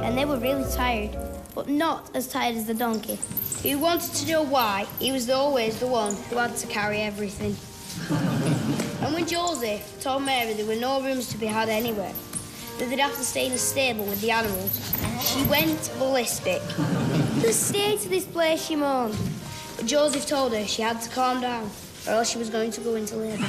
and they were really tired, but not as tired as the donkey, who wanted to know why he was always the one who had to carry everything. And when Joseph told Mary there were no rooms to be had anywhere, that they'd have to stay in a stable with the animals, she went ballistic. Just stay to this place, she moaned. But Joseph told her she had to calm down, or else she was going to go into labour.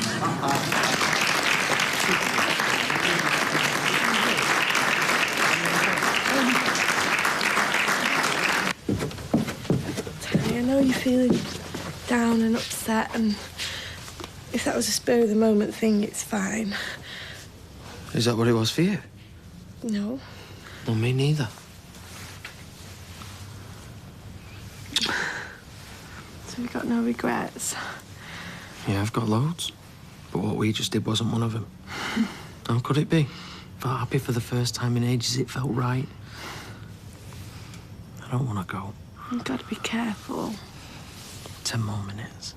I know you're feeling down and upset, and if that was a spur-of-the-moment thing, it's fine. Is that what it was for you? No. Well, me neither. So you got no regrets? Yeah, I've got loads. But what we just did wasn't one of them. How could it be? Felt happy for the first time in ages. It felt right. I don't want to go. You've got to be careful. 10 more minutes.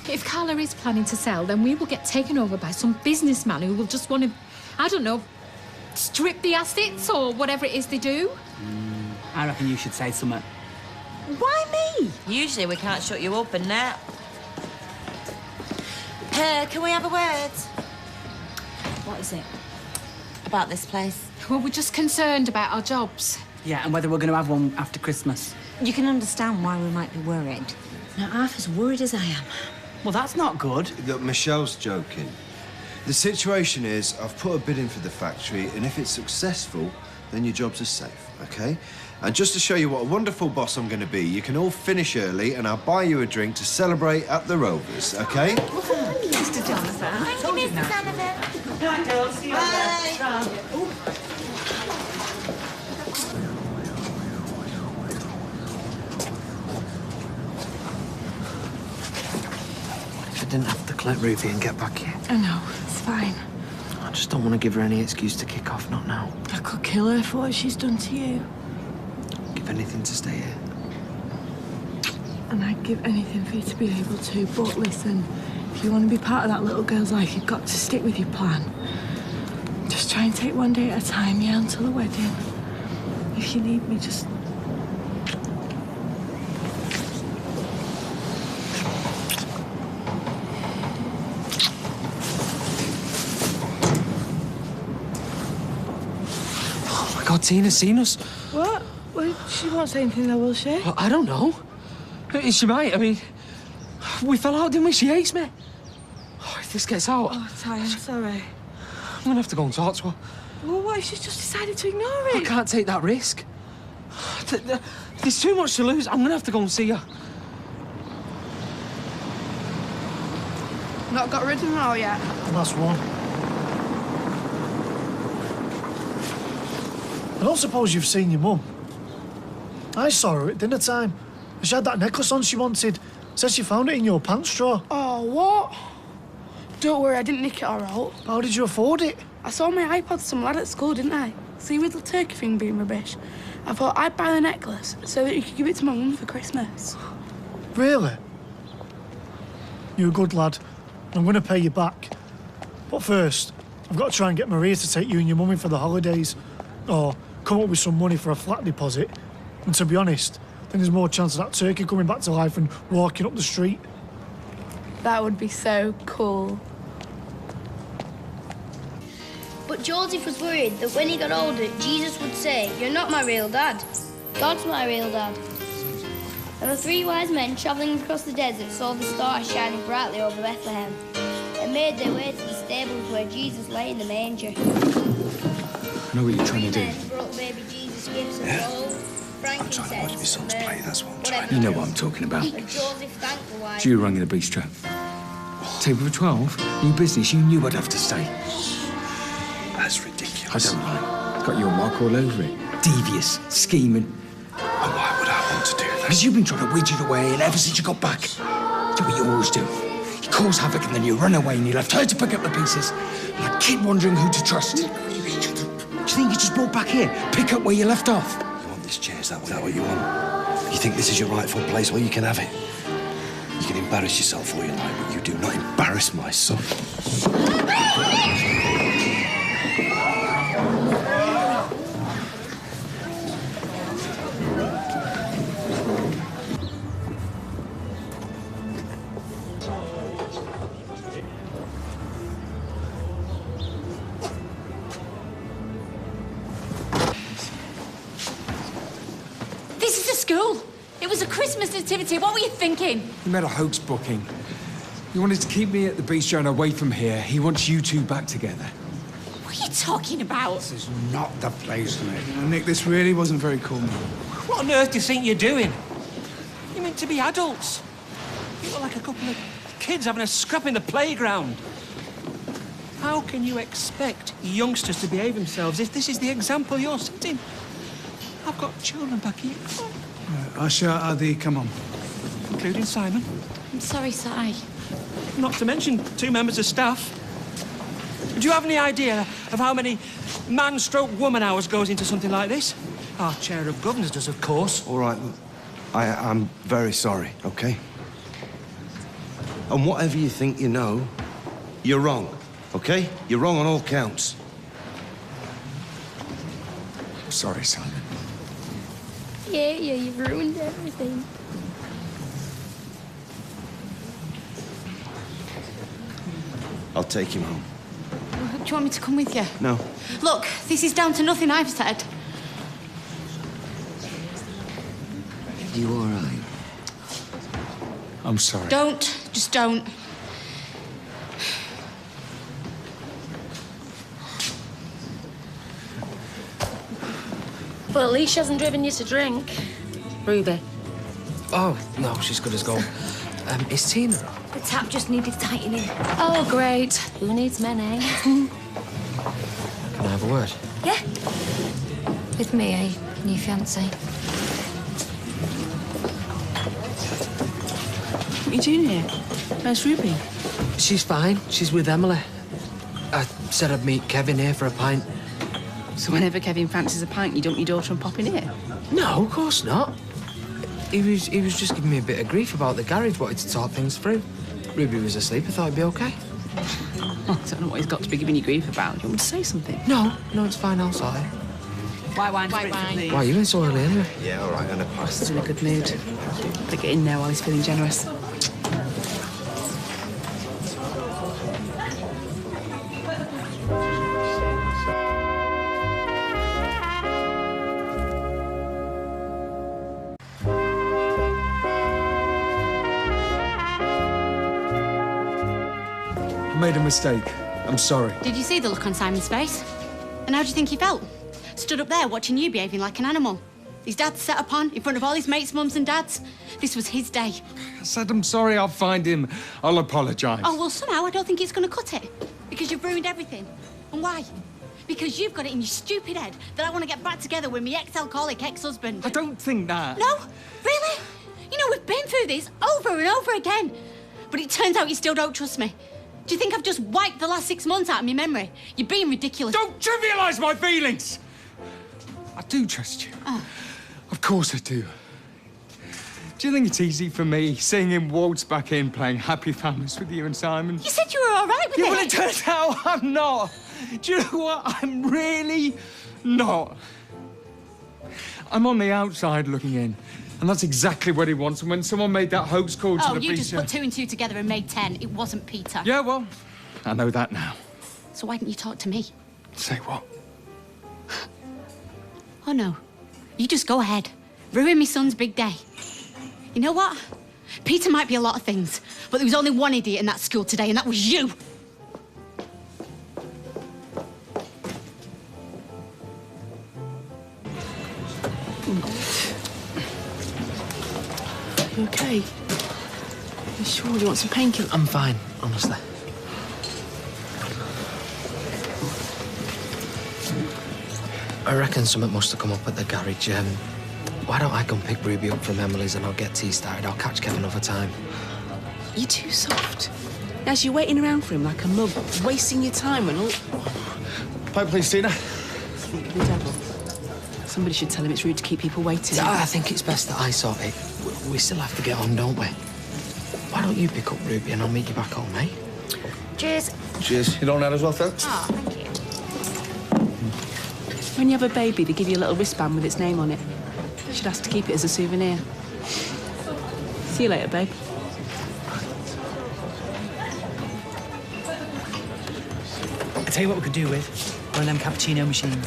If Carla is planning to sell, then we will get taken over by some businessman who will just want to, I don't know, strip the assets or whatever it is they do. I reckon you should say something. Why me? Usually we can't shut you up and now. Can we have a word? What is it? About this place. Well, we're just concerned about our jobs. Yeah, and whether we're going to have one after Christmas. You can understand why we might be worried. Not half as worried as I am. Well, that's not good. Look, Michelle's joking. The situation is, I've put a bid in for the factory, and if it's successful, then your jobs are safe, OK? And just to show you what a wonderful boss I'm going to be, you can all finish early, and I'll buy you a drink to celebrate at the Rovers, OK? Mr. Jonathan. Thank you, Mr. Jonathan. Bye. I didn't have to collect Ruthie and get back here. I know, it's fine. I just don't want to give her any excuse to kick off, not now. I could kill her for what she's done to you. Give anything to stay here. And I'd give anything for you to be able to. But listen, if you want to be part of that little girl's life, you've got to stick with your plan. Just try and take one day at a time, yeah, until the wedding. If you need me, just... Oh, my God, Tina's seen us. What? Well, she won't say anything, though, will she? Well, I don't know. She might. I mean, we fell out, didn't we? She hates me. Oh, if this gets out... Oh, Ty, I'm sorry. I'm gonna have to go and talk to her. Well, what if she's just decided to ignore it? I can't take that risk. There's too much to lose. I'm gonna have to go and see her. Not got rid of her yet? Last one. I don't suppose you've seen your mum. I saw her at dinner time. She had that necklace on she wanted. Says she found it in your pants drawer. Oh, what? Don't worry, I didn't nick it all out. How did you afford it? I saw my iPod to some lad at school, didn't I? See, with the turkey thing being rubbish, I thought I'd buy the necklace so that you could give it to my mum for Christmas. Really? You're a good lad. I'm going to pay you back. But first, I've got to try and get Maria to take you and your mummy for the holidays. Or come up with some money for a flat deposit. And to be honest, then there's more chance of that turkey coming back to life and walking up the street. That would be so cool. But Joseph was worried that when he got older, Jesus would say, "You're not my real dad. God's my real dad." And the three wise men travelling across the desert saw the star shining brightly over Bethlehem and made their way to the stables where Jesus lay in the manger. I know what you're trying to do. Men brought baby Jesus gifts of gold, frankincense, I'm trying to watch my sons play, that's what I'm trying to whatever. do. You know what I'm talking about. And Joseph thanked the wise You were running a beast trap. Table for 12, new business, you knew I'd have to stay. That's ridiculous. I don't like. Got your mark all over it. Devious, scheming. And why would I want to do that? Because you've been trying to widget away, and ever since you got back, do what you always do. You cause havoc, and then you run away, and you left her to pick up the pieces. And I keep wondering who to trust. Do you think you just walk back here, pick up where you left off? You want this chair? Is that what you want? You think this is your rightful place? Well, you can have it. You can embarrass yourself all you like, but you do not embarrass my son. This is a school. It was a Christmas nativity. What were you thinking? He made a hoax booking. He wanted to keep me at the bistro and away from here. He wants you two back together. What are you talking about? This is not the place, mate. Nick, this really wasn't very cool, man. What on earth do you think you're doing? You're meant to be adults. You look like a couple of kids having a scrap in the playground. How can you expect youngsters to behave themselves if this is the example you're setting? I've got children back here. Asha, Adi, come on. Including Simon. I'm sorry, Si. Not to mention 2 members of staff. Do you have any idea of how many man-stroke-woman hours goes into something like this? Our chair of governors does, of course. All right, look, I'm very sorry, OK? And whatever you think you know, you're wrong, OK? You're wrong on all counts. Sorry, Simon. Yeah, you've ruined everything. I'll take him home. Do you want me to come with you? No. Look, this is down to nothing I've said. You all right? I'm sorry. Don't. Just don't. Well, at least she hasn't driven you to drink. Ruby. Oh, no, she's good as gold. Is Tina up? The tap just needed tightening. Oh, great. Who needs men, eh? Can I have a word? Yeah. With me, eh? New fiancé. What are you doing here? Where's Ruby? She's fine. She's with Emily. I said I'd meet Kevin here for a pint. So whenever Kevin fancies a pint, you dump your daughter and pop in here? No, of course not. He was just giving me a bit of grief about the garage, wanted to talk things through. Ruby was asleep, I thought it'd be OK. I don't know what he's got to be giving you grief about. Do you want me to say something? No, it's fine, I'll sort it. White wine, Why are you in so early anyway? Yeah, all right, and a pasta. He's in a good mood. Better get in there while he's feeling generous. I made a mistake. I'm sorry. Did you see the look on Simon's face? And how do you think he felt? Stood up there watching you behaving like an animal. His dad set upon in front of all his mates' mums and dads. This was his day. I said I'm sorry. I'll find him. I'll apologise. Oh, well, somehow I don't think it's going to cut it. Because you've ruined everything. And why? Because you've got it in your stupid head that I want to get back together with my ex-alcoholic ex-husband. I don't think that. No? Really? You know, we've been through this over and over again. But it turns out you still don't trust me. Do you think I've just wiped the last 6 months out of my memory? You're being ridiculous. Don't trivialise my feelings! I do trust you. Oh. Of course I do. Do you think it's easy for me seeing him waltz back in playing Happy Families with you and Simon? You said you were all right with it. Yeah, well, it turns out I'm not. Do you know what? I'm really not. I'm on the outside looking in. And that's exactly what he wants. And when someone made that hoax call to the you just preacher... put 2 and 2 together and made 10. It wasn't Peter. Yeah, well, I know that now. So why didn't you talk to me? Say what? Oh, no. You just go ahead. Ruin my son's big day. You know what? Peter might be a lot of things, but there was only one idiot in that school today, and that was you. You okay? You sure you want some painkillers? I'm fine, honestly. I reckon something must have come up at the garage. Why don't I come pick Ruby up from Emily's and I'll get tea started? I'll catch Kevin another time. You're too soft. As you're waiting around for him like a mug, wasting your time and all... Pipe, please, Tina. Think of the devil. Somebody should tell him it's rude to keep people waiting. I think it's best that I sort it. We still have to get on, don't we? Why don't you pick up Ruby and I'll meet you back home, eh? Cheers. Cheers. You don't know as well, thanks? Oh, thank you. When you have a baby, they give you a little wristband with its name on it. You should ask to keep it as a souvenir. See you later, babe. I tell you what we could do with one of them cappuccino machines.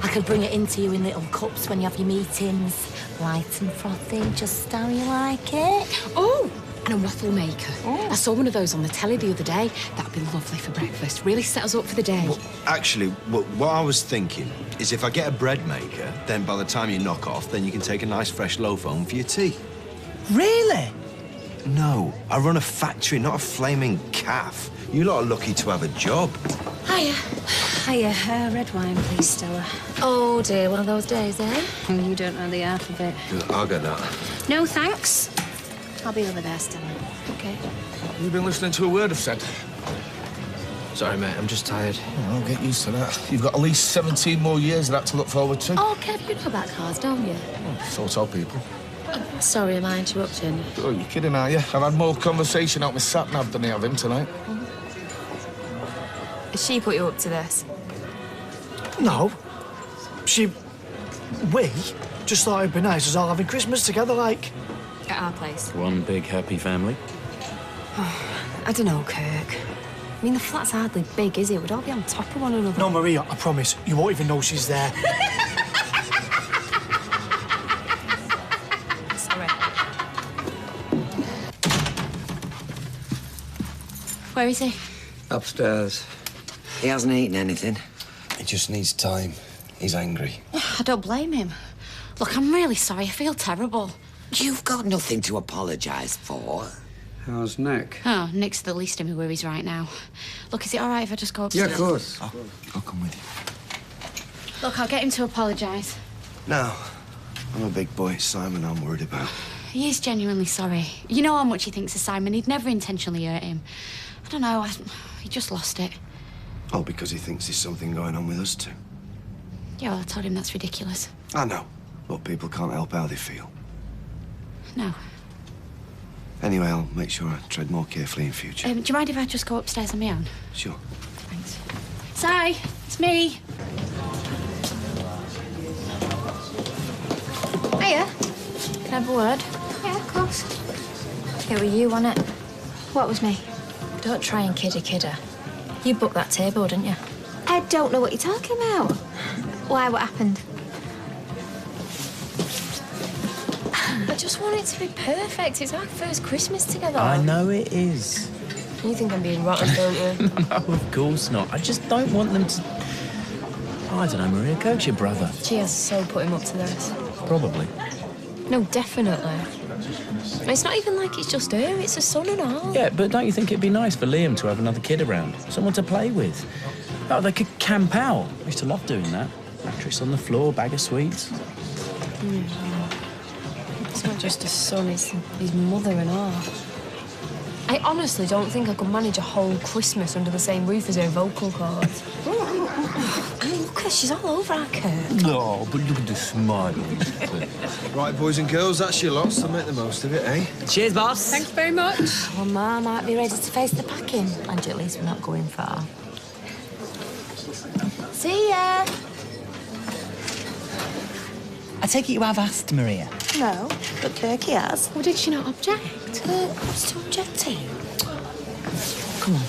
I could bring it into you in little cups when you have your meetings. Light and frothy, just how you like it. Oh, and a waffle maker. I saw one of those on the telly the other day. That'd be lovely for breakfast. Really set us up for the day. Well, actually, what I was thinking is if I get a bread maker, then by the time you knock off, then you can take a nice fresh loaf home for your tea. Really? No, I run a factory, not a flaming calf. You lot are lucky to have a job. Hiya. Hiya. Red wine, please, Stella. Oh, dear, one of those days, eh? You don't know the half of it. I'll get that. No, thanks. I'll be over there, Stella. OK? You've been listening to a word I've said. Sorry, mate, I'm just tired. Oh, I'll get used to that. You've got at least 17 more years of that to look forward to. Oh, Kev, you know about cars, don't you? So tell people. Sorry, am I interrupting? Oh, you're kidding, are you? I've had more conversation out with sat-nav than I have him tonight. Has she put you up to this? No. We just thought it'd be nice us all having Christmas together, like. At our place. One big happy family. I don't know, Kirk. I mean, the flat's hardly big, is it? We'd all be on top of one another. No, Maria, I promise. You won't even know she's there. Sorry. Where is he? Upstairs. He hasn't eaten anything. He just needs time. He's angry. I don't blame him. Look, I'm really sorry. I feel terrible. You've got nothing to apologise for. How's Nick? Oh, Nick's the least of my worries right now. Look, is it all right if I just go upstairs? Yeah, of course. I'll come with you. Look, I'll get him to apologise. No, I'm a big boy. It's Simon I'm worried about. He is genuinely sorry. You know how much he thinks of Simon. He'd never intentionally hurt him. I don't know. He just lost it. Oh, because he thinks there's something going on with us two. Yeah, well, I told him that's ridiculous. I know, but people can't help how they feel. No. Anyway, I'll make sure I tread more carefully in future. Do you mind if I just go upstairs on my own? Sure. Thanks. Si, it's me. Hiya. Can I have a word? Yeah, of course. It were you, wasn't it? What was me? Don't try and kid her. You booked that table, didn't you? I don't know what you're talking about. Why, what happened? I just want it to be perfect. It's our first Christmas together. I know it is. You think I'm being rotten, don't you? No, of course not. I just don't want them to... I don't know, Maria. Coach your brother. She has so put him up to this. Probably. No, definitely. It's not even like it's just her, it's a son and all. Yeah, but don't you think it'd be nice for Liam to have another kid around? Someone to play with? Oh, they could camp out. I used to love doing that. Mattress on the floor, bag of sweets. It's not just his son, it's his mother and all. I honestly don't think I could manage a whole Christmas under the same roof as her vocal cords. I mean, look at her, she's all over our Kirk. No, but look at the smile. Right, boys and girls, that's your lot, so make the most of it, eh? Cheers, boss. Thanks very much. Well, Ma might be ready to face the packing. And at least we're not going far. See ya! I take it you have asked, Maria. No, but Kirky has. Well, did she not object? What's to objecting? Come on.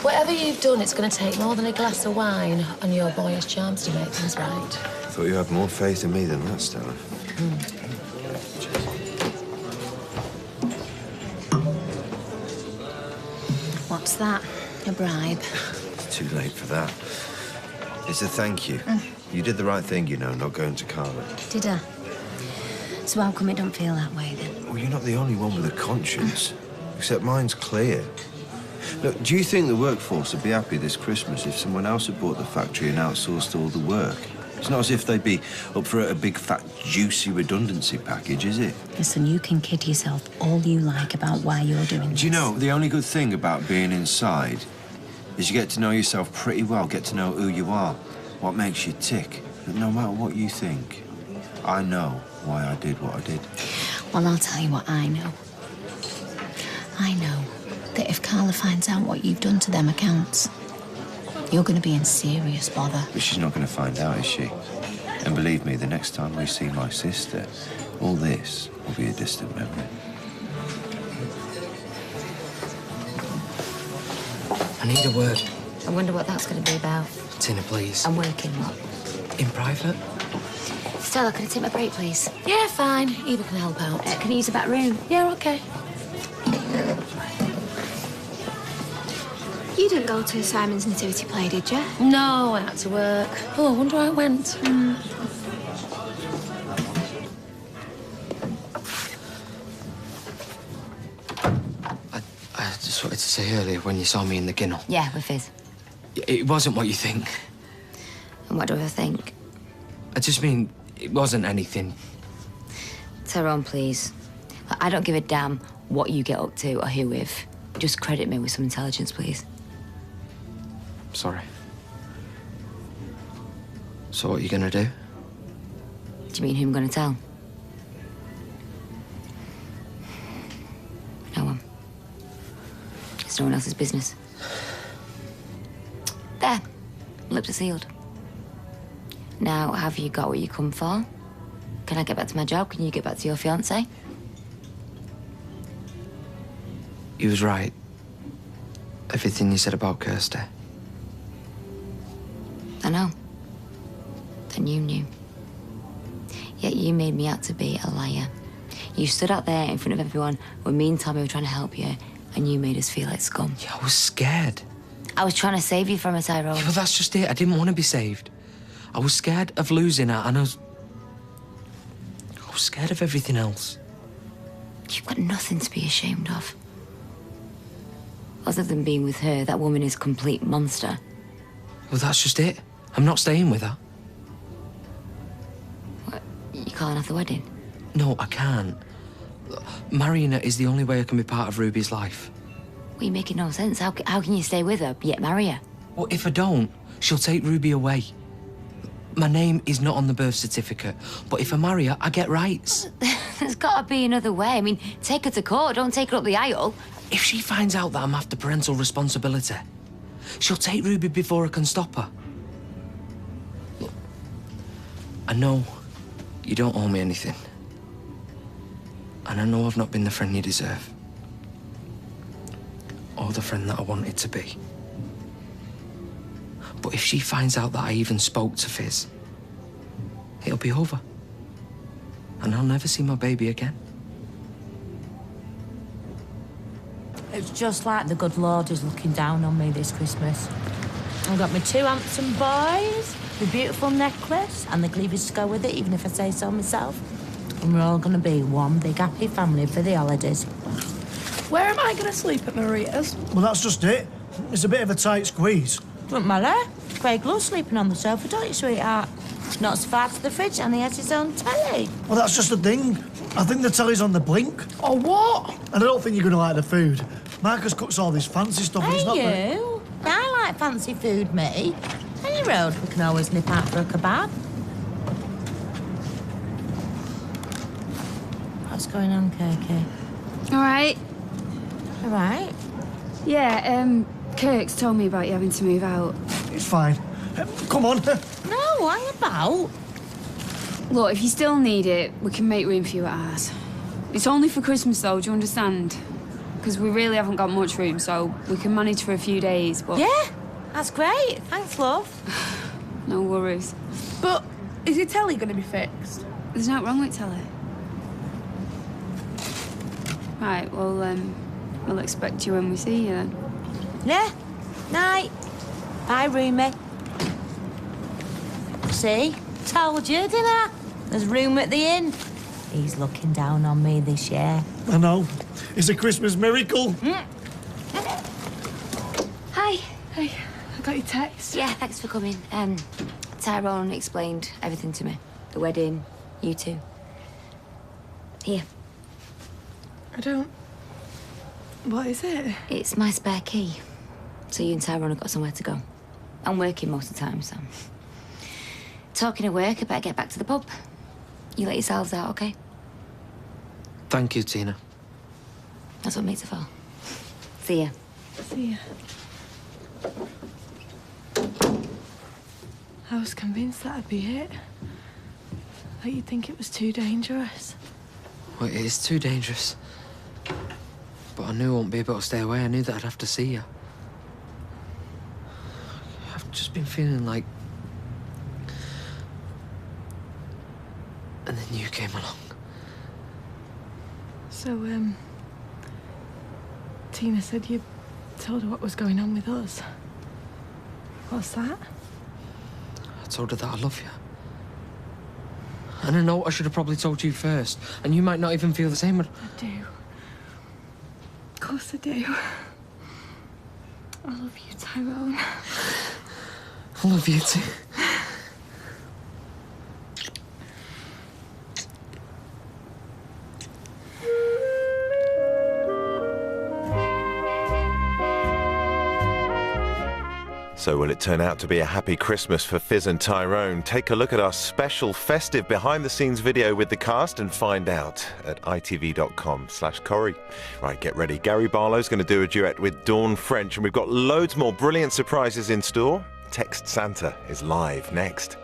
Whatever you've done, it's going to take more than a glass of wine and your boyish charms to make things right. I thought you had more faith in me than that, Stella. What's that? A bribe? It's too late for that. It's a thank you. You did the right thing, you know, not going to Carla. Did I? So how come it don't feel that way, then? Well, you're not the only one with a conscience. Except mine's clear. Look, do you think the workforce would be happy this Christmas if someone else had bought the factory and outsourced all the work? It's not as if they'd be up for a big, fat, juicy redundancy package, is it? Listen, you can kid yourself all you like about why you're doing this. Do you know, the only good thing about being inside is you get to know yourself pretty well, get to know who you are, what makes you tick. But no matter what you think, I know why I did what I did. Well, I'll tell you what I know. I know that if Carla finds out what you've done to them accounts, you're going to be in serious bother. But she's not going to find out, is she? And believe me, the next time we see my sister, all this will be a distant memory. I need a word. I wonder what that's going to be about. Tina, please. I'm working what? In private? Stella, can I take my break, please? Yeah, fine. Eva can help out. Can you use the back room? Yeah, okay. You didn't go to Simon's nativity play, did you? No, I had to work. Oh, I wonder how it went. I just wanted to say earlier when you saw me in the kennel. Yeah, with Fizz. It wasn't what you think. And what do I think? I just mean, it wasn't anything. Tyrone, please. I don't give a damn what you get up to or who with. Just credit me with some intelligence, please. Sorry. So what are you gonna do? Do you mean who I'm gonna tell? No one. It's no one else's business. There. Lips are sealed. Now, have you got what you come for? Can I get back to my job? Can you get back to your fiancé? You was right. Everything you said about Kirsty. I know. And you knew. Yet you made me out to be a liar. You stood out there in front of everyone when me and Tommy were trying to help you, and you made us feel like scum. Yeah, I was scared. I was trying to save you from a Tyrone. Yeah, well, that's just it. I didn't want to be saved. I was scared of losing her, and I was scared of everything else. You've got nothing to be ashamed of. Other than being with her, that woman is a complete monster. Well, that's just it. I'm not staying with her. What, you calling off the wedding? No, I can't. Marrying her is the only way I can be part of Ruby's life. Well, you're making no sense. How can you stay with her, yet marry her? Well, if I don't, she'll take Ruby away. My name is not on the birth certificate, but if I marry her, I get rights. There's got to be another way. I mean, take her to court, don't take her up the aisle. If she finds out that I'm after parental responsibility, she'll take Ruby before I can stop her. Look, I know you don't owe me anything. And I know I've not been the friend you deserve. Or the friend that I wanted to be. But if she finds out that I even spoke to Fizz, it'll be over. And I'll never see my baby again. It's just like the good Lord is looking down on me this Christmas. I've got my 2 handsome boys, the beautiful necklace, and the cleavage to go with it, even if I say so myself. And we're all going to be one big happy family for the holidays. Where am I going to sleep at Maria's? Well, that's just it. It's a bit of a tight squeeze. Doesn't matter. Craig loves sleeping on the sofa, don't you, sweetheart? Not so far to the fridge, and he has his own telly. Well, that's just the thing. I think the telly's on the blink. Oh, what? And I don't think you're going to like the food. Marcus cooks all this fancy stuff, and it's not Hey, you? I like fancy food, me. Any road, we can always nip out for a kebab. What's going on, Kirky? All right. All right. Yeah, Kirk's told me about you having to move out. It's fine. Come on. No, what are you about? Look, if you still need it, we can make room for you at ours. It's only for Christmas, though, do you understand? Because we really haven't got much room, so we can manage for a few days, but... Yeah, that's great. Thanks, love. No worries. But is your telly going to be fixed? There's nothing wrong with telly. Right, well, we'll expect you when we see you, then. Yeah. Night. Bye, Roomy. See? Told you, didn't I? There's room at the inn. He's looking down on me this year. I know. It's a Christmas miracle. Hi. Hey, I got your text. Yeah, thanks for coming. Tyrone explained everything to me. The wedding, you two. Here. I don't... What is it? It's my spare key. So you and Tyrone have got somewhere to go. I'm working most of the time, so... Talking of work, I better get back to the pub. You let yourselves out, OK? Thank you, Tina. That's what makes it fall. See ya. See ya. I was convinced that'd be it. That you'd think it was too dangerous. Well, it is too dangerous. But I knew I wouldn't be able to stay away. I knew that I'd have to see you. I've just been feeling like... And then you came along. So, Tina said you told her what was going on with us. What's that? I told her that I love you. And I know I should have probably told you first, and you might not even feel the same. I do. Of course I do. I love you, Tyrone. I love you too. So will it turn out to be a happy Christmas for Fizz and Tyrone? Take a look at our special festive behind-the-scenes video with the cast and find out at itv.com/Corrie. Right, get ready. Gary Barlow's going to do a duet with Dawn French, and we've got loads more brilliant surprises in store. Text Santa is live next.